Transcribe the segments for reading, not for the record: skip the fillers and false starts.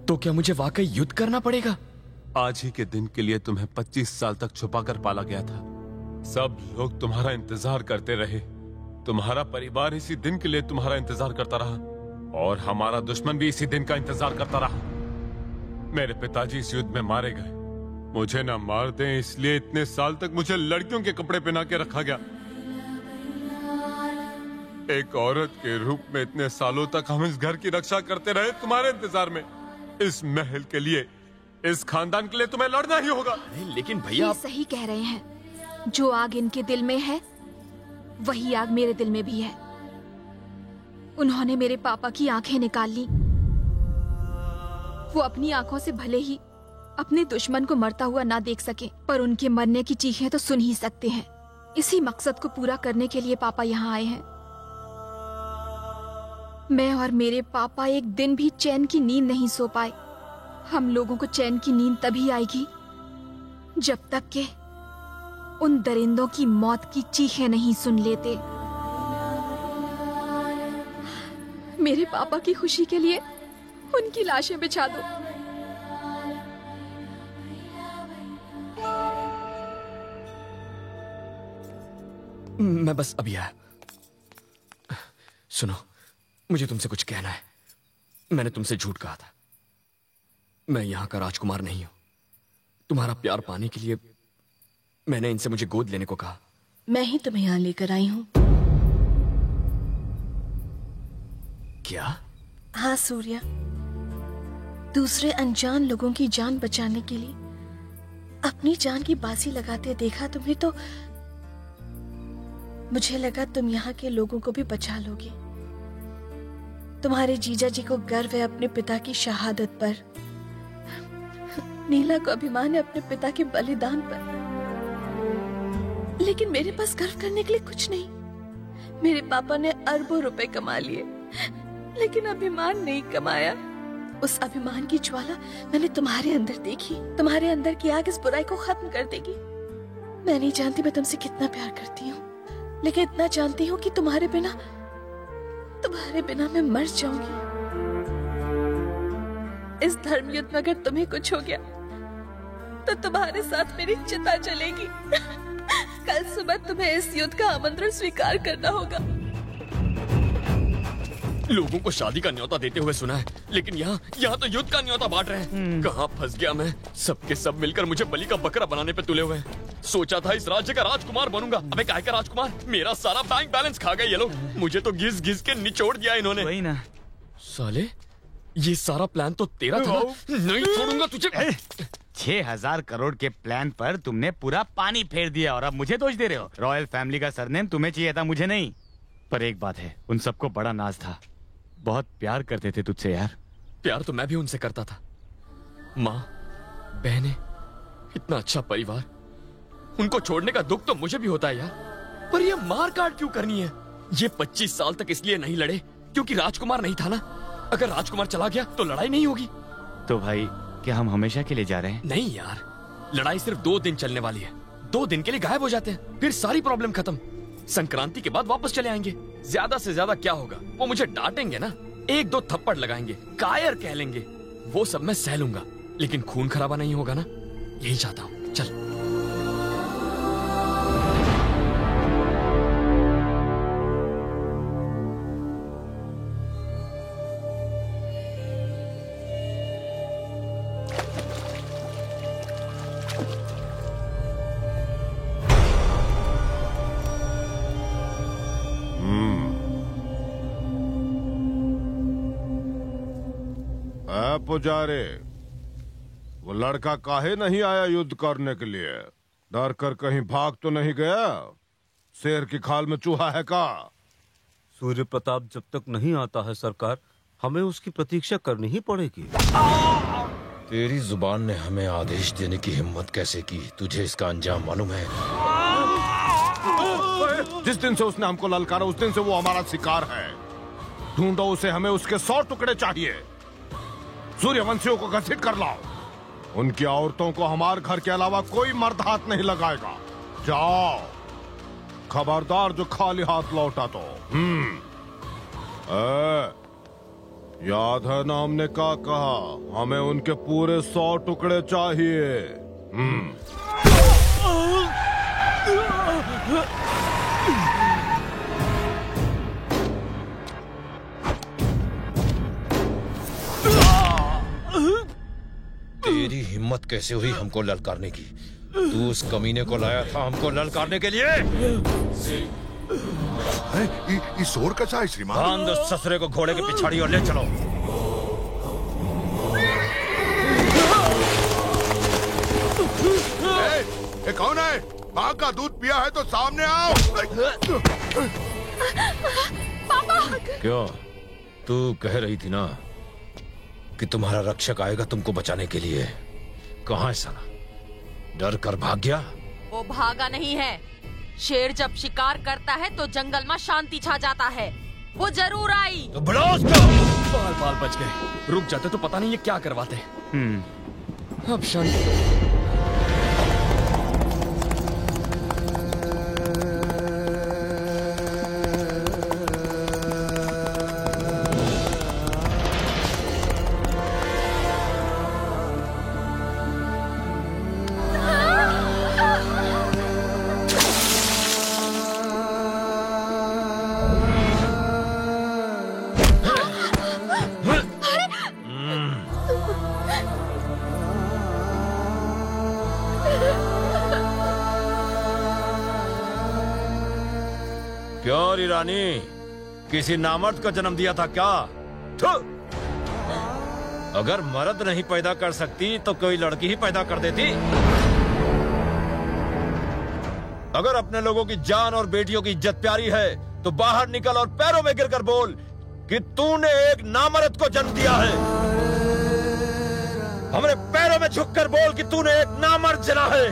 तो क्या मुझे वाकई युद्ध करना पड़ेगा? आज ही के दिन के लिए तुम्हें 25 साल तक छुपाकर पाला गया था। सब लोग तुम्हारा इंतजार करते रहे। तुम्हारा परिवार इसी दिन के लिए तुम्हारा इंतजार करता रहा और हमारा दुश्मन भी इसी दिन का इंतजार करता रहा। मेरे पिताजी इस युद्ध में मारे गए। मुझे ना मार दें इसलिए इतने साल तक मुझे लड़कियों के कपड़े पहना के रखा गया। एक औरत के रूप में इतने सालों तक हम इस घर की रक्षा करते रहे तुम्हारे इंतजार में। इस महल के लिए, इस खानदान के लिए तुम्हें लड़ना ही होगा। लेकिन भैया आप सही कह रहे हैं। जो आग इनके दिल में है वही आग मेरे दिल में भी है। उन्होंने मेरे पापा की आंखें निकाल ली। वो अपनी आंखों से भले ही अपने दुश्मन को मरता हुआ ना देख सके, पर उनके मरने की चीखें तो सुन ही सकते हैं। इसी मकसद को पूरा करने के लिए पापा यहाँ आए हैं। मैं और मेरे पापा एक दिन भी चैन की नींद नहीं सो पाए। हम लोगों को चैन की नींद तभी आएगी जब तक के उन दरिंदों की मौत की चीखें नहीं सुन लेते। मेरे पापा की खुशी के लिए उनकी लाशें बिछा दो। मैं बस अभी आया। सुनो, मुझे तुमसे कुछ कहना है। मैंने तुमसे झूठ कहा था। मैं यहां का राजकुमार नहीं हूं। तुम्हारा प्यार पाने के लिए मैंने इनसे मुझे गोद लेने को कहा। मैं ही तुम्हें यहां लेकर आई हूं। क्या? हाँ सूर्या, दूसरे अनजान लोगों की जान बचाने के लिए अपनी जान की बाजी लगाते देखा तुम्हें, तो मुझे लगा तुम यहाँ के लोगों को भी बचा लोगे। तुम्हारे जीजा जी को गर्व है अपने पिता की शहादत पर। नीला को अभिमान है अपने पिता के बलिदान पर। लेकिन मेरे पास गर्व करने के लिए कुछ नहीं। मेरे पापा ने अरबों रुपए कमा लिए, लेकिन अभिमान नहीं कमाया। उस अभिमान की ज्वाला मैंने तुम्हारे अंदर देखी। तुम्हारे अंदर की आग इस बुराई को खत्म कर देगी। मैं नहीं जानती मैं तुमसे कितना प्यार करती हूँ, लेकिन इतना जानती हूँ कि तुम्हारे बिना मैं मर जाऊंगी। इस धर्म युद्ध में अगर तुम्हें कुछ हो गया तो तुम्हारे साथ मेरी चिता जलेगी। कल सुबह तुम्हें इस युद्ध का आमंत्रण स्वीकार करना होगा। लोगों को शादी का न्योता देते हुए सुना है, लेकिन यहाँ तो युद्ध का न्योता बांट रहे हैं। कहाँ फंस गया मैं? सबके सब मिलकर मुझे बलि का बकरा बनाने पे तुले हुए हैं। सोचा था इस राज्य का राजकुमार बनूंगा। अबे काहे का राजकुमार? मेरा सारा बैंक बैलेंस खा गए ये लोग। मुझे तो घिस घिस के निचोड़ दिया इन्होंने। वही ना साले, ये सारा प्लान तो तेरा था। नहीं छोड़ूंगा तुझे। 6,000 करोड़ के प्लान पर तुमने पूरा पानी फेर दिया और अब मुझे दोष दे रहे हो। रॉयल फैमिली का सरनेम तुम्हें चाहिए था, मुझे नहीं। पर एक बात है, उन सबको बड़ा नाज था। बहुत प्यार करते थे तुझसे यार। प्यार तो मैं भी उनसे करता था। माँ, बहनें, इतना अच्छा परिवार, उनको छोड़ने का दुख तो मुझे भी होता है यार। पर ये मार काट क्यों करनी है? ये 25 साल तक इसलिए नहीं लड़े क्योंकि राजकुमार नहीं था ना। अगर राजकुमार चला गया तो लड़ाई नहीं होगी। तो भाई, क्या हम हमेशा के लिए जा रहे हैं? नहीं यार, लड़ाई सिर्फ 2 दिन चलने वाली है। 2 दिन के लिए गायब हो जाते हैं, फिर सारी प्रॉब्लम खत्म। संक्रांति के बाद वापस चले आएंगे। ज्यादा से ज्यादा क्या होगा? वो मुझे डांटेंगे ना, 1-2 थप्पड़ लगाएंगे, कायर कह लेंगे, वो सब मैं सह लूंगा, लेकिन खून खराबा नहीं होगा ना। यही चाहता हूँ। चल। पुजारी, वो लड़का काहे नहीं आया युद्ध करने के लिए? डर कर कहीं भाग तो नहीं गया? शेर की खाल में चूहा है का? सूर्य प्रताप जब तक नहीं आता है सरकार, हमें उसकी प्रतीक्षा करनी ही पड़ेगी। तेरी जुबान ने हमें आदेश देने की हिम्मत कैसे की? तुझे इसका अंजाम मालूम है? जिस दिन से उसने हमको ललकारा उस दिन से वो हमारा शिकार है। ढूंढो उसे, हमें उसके 100 टुकड़े चाहिए। सूर्यवंशियों को घसीट कर लाओ। उनकी औरतों को हमारे घर के अलावा कोई मर्द हाथ नहीं लगाएगा। जाओ, खबरदार जो खाली हाथ लौटा तो। याद है ना हमने क्या कहा? हमें उनके पूरे 100 टुकड़े चाहिए। तेरी हिम्मत कैसे हुई हमको ललकारने की? तू उस कमीने को लाया था हमको ललकारने के लिए? इस शोर कैसा है श्रीमान? बांध उस ससुरे को घोड़े के पिछाड़ी और ले चलो। ये कौन है? माँ का दूध पिया है तो सामने आओ। क्यों? तू कह रही थी ना कि तुम्हारा रक्षक आएगा तुमको बचाने के लिए। कहाँ है साला? डर कर भाग गया? वो भागा नहीं है। शेर जब शिकार करता है तो जंगल में शांति छा जाता है। वो जरूर आई। तो बुलाओ उसको। बाल बाल बच गए। रुक जाते तो पता नहीं ये क्या करवाते। अब शांति। क्यों री रानी, किसी नामर्द को जन्म दिया था क्या? थू! अगर मर्द नहीं पैदा कर सकती तो कोई लड़की ही पैदा कर देती। अगर अपने लोगों की जान और बेटियों की इज्जत प्यारी है तो बाहर निकल और पैरों में गिरकर बोल कि तूने एक नामर्द को जन्म दिया है। हमारे पैरों में झुककर बोल कि तूने एक नामर्द जना है।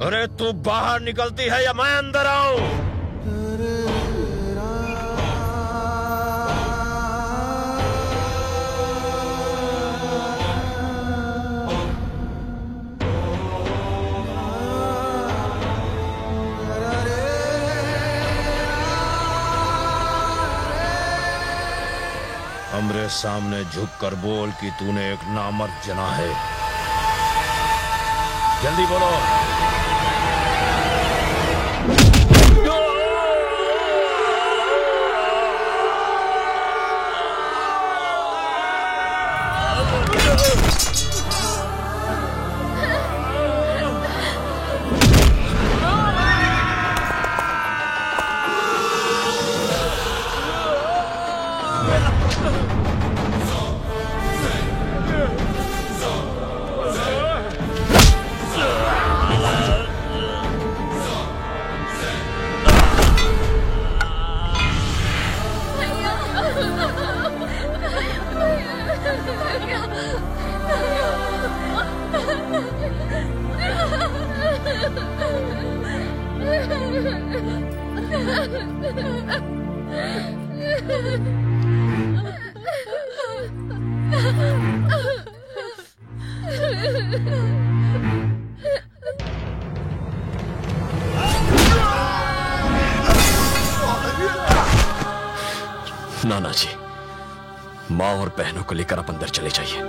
अरे तू बाहर निकलती है या मैं अंदर आऊं? हमरे सामने झुककर बोल कि तूने एक नामर्द जना है। जल्दी बोलो। नाना जी, माँ और बहनों को लेकर आप अंदर चले जाइए।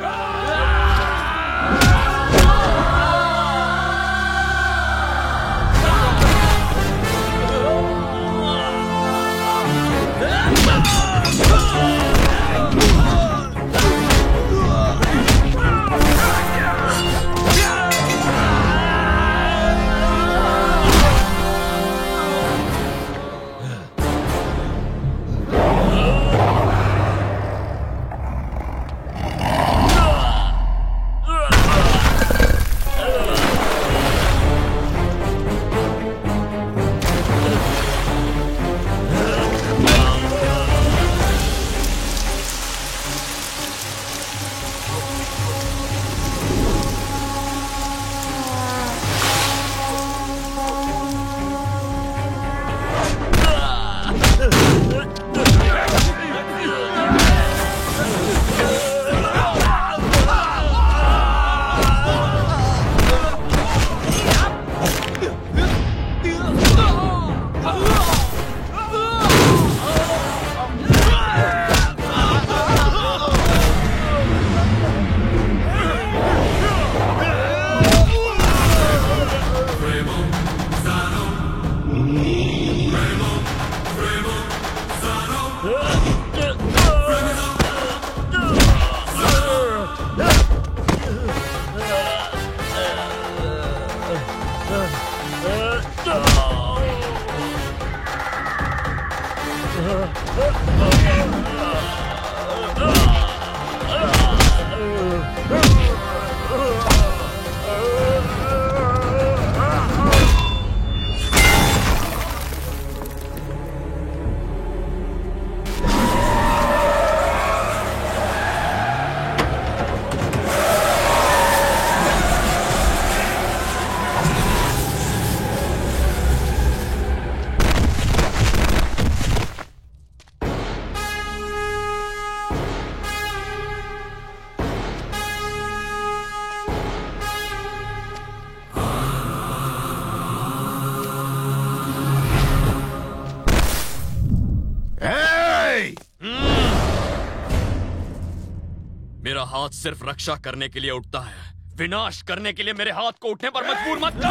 मेरा हाथ सिर्फ रक्षा करने के लिए उठता है, विनाश करने के लिए मेरे हाथ को उठने पर मजबूर मत कर।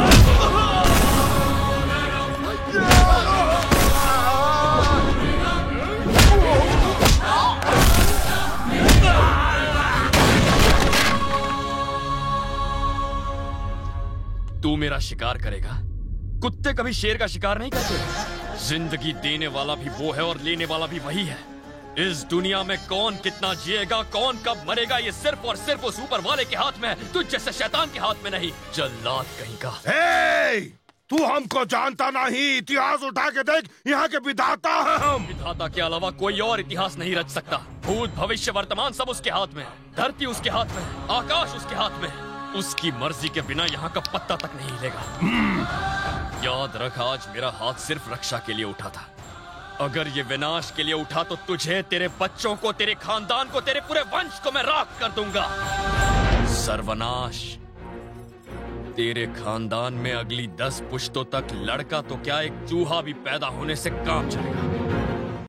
तू मेरा शिकार करेगा? कुत्ते कभी शेर का शिकार नहीं करते। जिंदगी देने वाला भी वो है और लेने वाला भी वही है। इस दुनिया में कौन कितना जिएगा, कौन कब मरेगा, ये सिर्फ और सिर्फ उस ऊपर वाले के हाथ में है, तुझ जैसे शैतान के हाथ में नहीं। जल्लाद कहीं का। तू हमको जानता नहीं, इतिहास उठा के देख, यहाँ के विधाता हैं हम। विधाता के अलावा कोई और इतिहास नहीं रच सकता। भूत भविष्य वर्तमान सब उसके हाथ में। धरती उसके हाथ में, आकाश उसके हाथ में। उसकी मर्जी के बिना यहाँ का पत्ता तक नहीं हिलेगा। याद रख, आज मेरा हाथ सिर्फ रक्षा के लिए उठा था। अगर ये विनाश के लिए उठा तो तुझे, तेरे बच्चों को, तेरे खानदान को, तेरे पूरे वंश को मैं राख कर दूंगा। सर्वनाश। तेरे खानदान में अगली 10 पुश्तों तक लड़का तो क्या, एक चूहा भी पैदा होने से काम चलेगा।